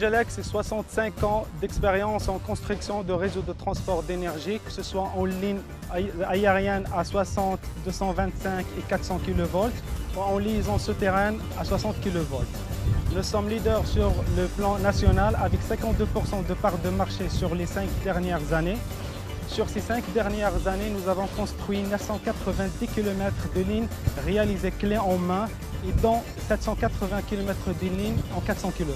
Sagelec, c'est 65 ans d'expérience en construction de réseaux de transport d'énergie, que ce soit en ligne aérienne à 60, 225 et 400 kV ou en liaison souterraine à 60 kV. Nous sommes leaders sur le plan national avec 52% de part de marché sur les 5 dernières années. Sur ces 5 dernières années, nous avons construit 990 km de lignes réalisées clés en main et dont 780 km de lignes en 400 kV.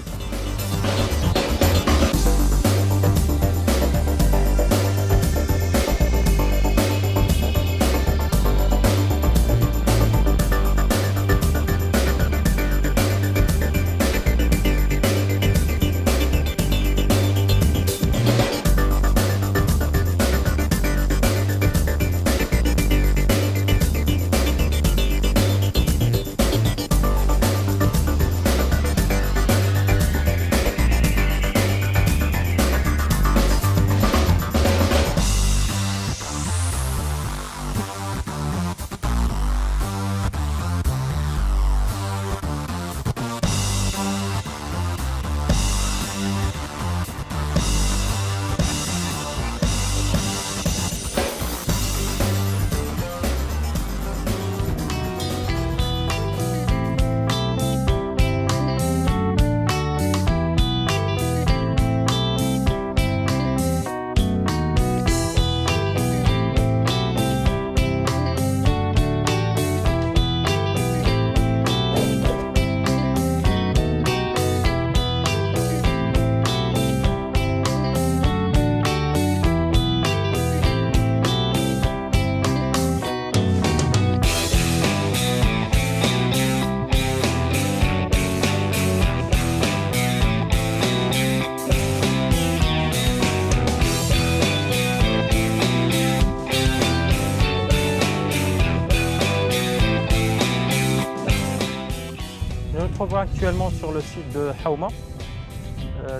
Nous nous trouvons actuellement sur le site de Houma,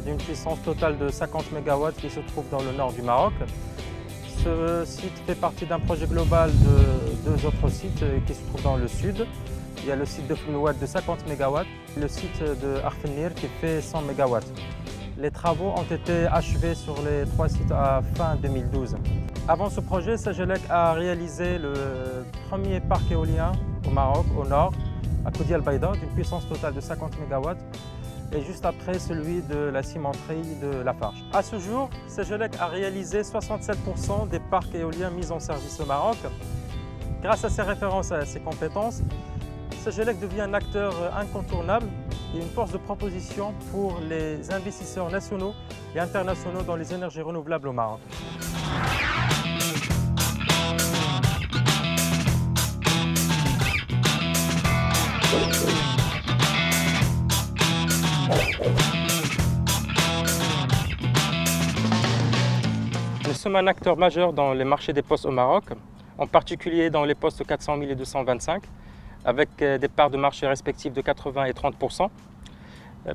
d'une puissance totale de 50 MW qui se trouve dans le nord du Maroc. Ce site fait partie d'un projet global de 2 autres sites qui se trouvent dans le sud. Il y a le site de Flouad de 50 MW et le site de Arfenir qui fait 100 MW. Les travaux ont été achevés sur les 3 sites à fin 2012. Avant ce projet, Sagelec a réalisé le premier parc éolien au Maroc, au nord, à Koudi El Baïda, d'une puissance totale de 50 MW, et juste après celui de la cimenterie de Lafarge. À ce jour, Sagelec a réalisé 67% des parcs éoliens mis en service au Maroc. Grâce à ses références et à ses compétences, Sagelec devient un acteur incontournable et une force de proposition pour les investisseurs nationaux et internationaux dans les énergies renouvelables au Maroc. Nous sommes un acteur majeur dans les marchés des postes au Maroc, en particulier dans les postes 400 000 et 225, avec des parts de marché respectives de 80 et 30%.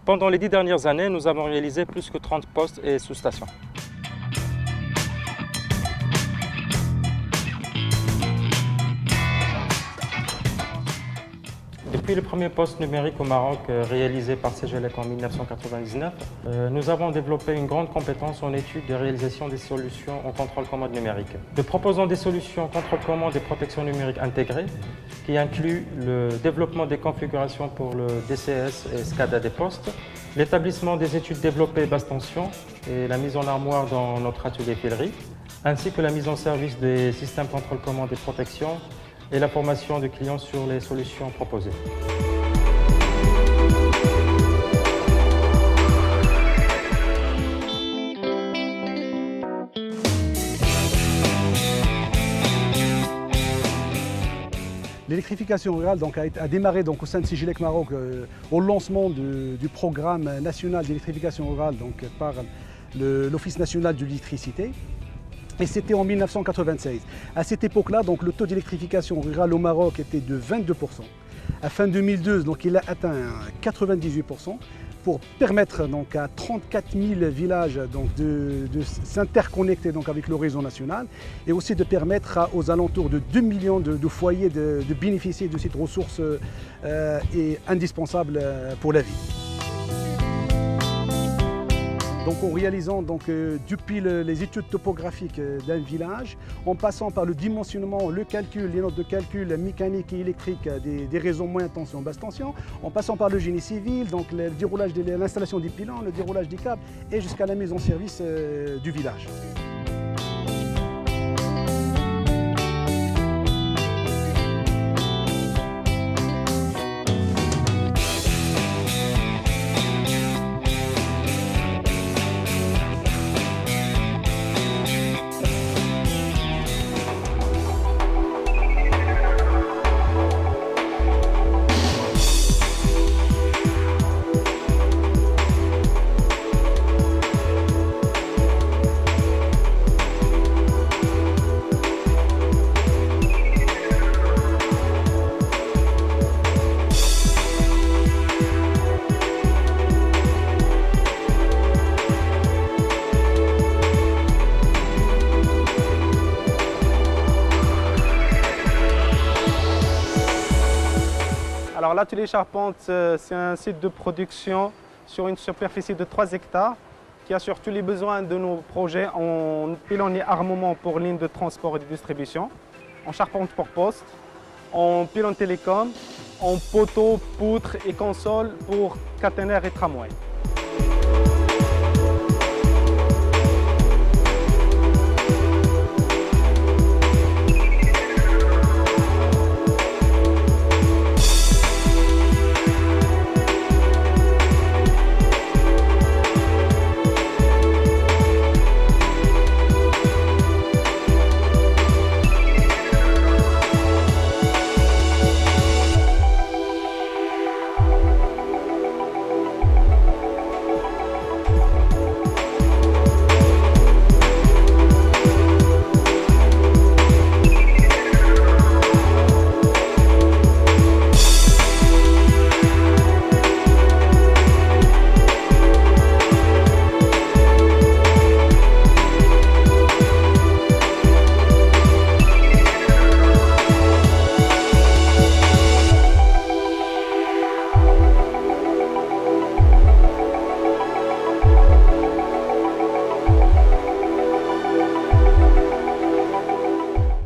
Pendant les 10 dernières années, nous avons réalisé plus que 30 postes et sous-stations. Depuis le premier poste numérique au Maroc réalisé par Sagelec en 1999, nous avons développé une grande compétence en étude et réalisation des solutions en contrôle-commande numérique. Nous proposons des solutions contrôle-commande et protection numérique intégrées qui incluent le développement des configurations pour le DCS et SCADA des postes, l'établissement des études développées basse tension et la mise en armoire dans notre atelier filerie, ainsi que la mise en service des systèmes contrôle-commande et protection et la formation de clients sur les solutions proposées. L'électrification rurale a démarré au sein de Sagelec Maroc au lancement du programme national d'électrification rurale par l'Office national de l'électricité. Et c'était en 1996. À cette époque-là, le taux d'électrification rurale au Maroc était de 22%. À fin 2002, il a atteint 98% pour permettre à 34 000 villages de s'interconnecter avec le réseau national et aussi de permettre aux alentours de 2 millions de foyers de bénéficier de cette ressource indispensable pour la vie. Donc en réalisant depuis les études topographiques d'un village, en passant par le dimensionnement, le calcul, les notes de calcul mécanique et électrique des réseaux moyenne tension, basse tension, en passant par le génie civil, donc le déroulage de l'installation des pilons, le déroulage des câbles et jusqu'à la mise en service du village. Alors l'atelier Charpente, c'est un site de production sur une superficie de 3 hectares qui assure tous les besoins de nos projets en pilonnier armement pour lignes de transport et de distribution, en charpente pour poste, en pylône télécom, en poteaux, poutres et consoles pour caténaires et tramways.